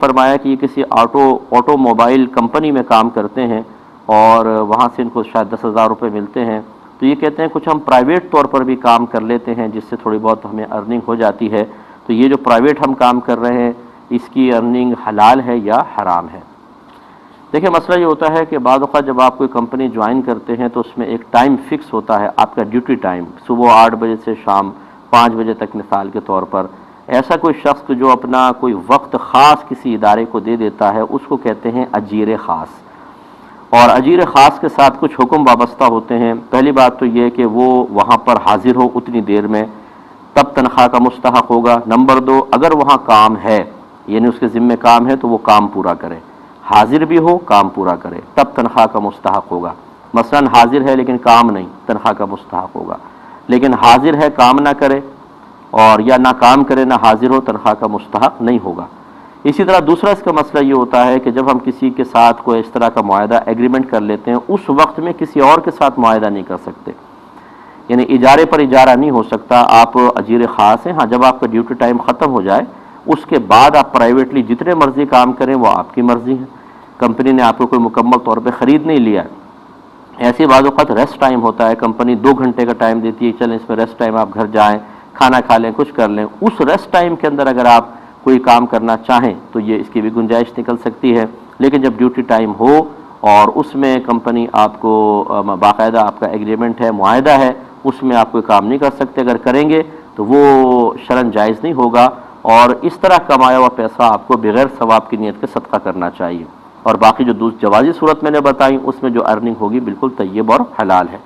فرمایا کہ یہ کسی آٹو موبائل کمپنی میں کام کرتے ہیں اور وہاں سے ان کو شاید 10,000 روپے ملتے ہیں، تو یہ کہتے ہیں کچھ ہم پرائیویٹ طور پر بھی کام کر لیتے ہیں جس سے تھوڑی بہت ہمیں ارننگ ہو جاتی ہے، تو یہ جو پرائیویٹ ہم کام کر رہے ہیں اس کی ارننگ حلال ہے یا حرام ہے؟ دیکھیں مسئلہ یہ ہوتا ہے کہ بعض اوقات جب آپ کوئی کمپنی جوائن کرتے ہیں تو اس میں ایک ٹائم فکس ہوتا ہے، آپ کا ڈیوٹی ٹائم صبح 8 بجے سے شام 5 بجے تک مثال کے طور پر۔ ایسا کوئی شخص جو اپنا کوئی وقت خاص کسی ادارے کو دے دیتا ہے اس کو کہتے ہیں اجیر خاص، اور اجیر خاص کے ساتھ کچھ حکم وابستہ ہوتے ہیں۔ پہلی بات تو یہ کہ وہ وہاں پر حاضر ہو اتنی دیر میں، تب تنخواہ کا مستحق ہوگا۔ نمبر 2، اگر وہاں کام ہے یعنی اس کے ذمہ کام ہے تو وہ کام پورا کرے، حاضر بھی ہو کام پورا کرے، تب تنخواہ کا مستحق ہوگا۔ مثلا حاضر ہے لیکن کام نہیں، تنخواہ کا مستحق ہوگا، لیکن حاضر ہے کام نہ کرے اور یا نہ کام کرے نہ حاضر ہو، تنخواہ کا مستحق نہیں ہوگا۔ اسی طرح دوسرا اس کا مسئلہ یہ ہوتا ہے کہ جب ہم کسی کے ساتھ کوئی اس طرح کا معاہدہ ایگریمنٹ کر لیتے ہیں اس وقت میں کسی اور کے ساتھ معاہدہ نہیں کر سکتے، یعنی اجارے پر اجارہ نہیں ہو سکتا۔ آپ اجیر خاص ہیں، ہاں جب آپ کا ڈیوٹی ٹائم ختم ہو جائے اس کے بعد آپ پرائیویٹلی جتنے مرضی کام کریں وہ آپ کی مرضی ہے، کمپنی نے آپ کو کوئی مکمل طور پہ خرید نہیں لیا ہے۔ ایسی بعض اوقات ریسٹ ٹائم ہوتا ہے، کمپنی 2 گھنٹے کا ٹائم دیتی ہے، چلیں اس میں ریسٹ ٹائم آپ گھر جائیں، کھانا کھا لیں، کچھ کر لیں، اس ریسٹ ٹائم کے اندر اگر آپ کوئی کام کرنا چاہیں تو یہ اس کی بھی گنجائش نکل سکتی ہے۔ لیکن جب ڈیوٹی ٹائم ہو اور اس میں کمپنی آپ کو باقاعدہ آپ کا ایگریمنٹ ہے، معاہدہ ہے، اس میں آپ کوئی کام نہیں کر سکتے، اگر کریں گے تو وہ شرعاً جائز نہیں ہوگا، اور اس طرح کمایا ہوا پیسہ آپ کو بغیر ثواب کی نیت کے صدقہ کرنا چاہیے۔ اور باقی جو جوازی صورت میں نے بتائی اس میں جو ارننگ ہوگی بالکل طیب اور حلال ہے۔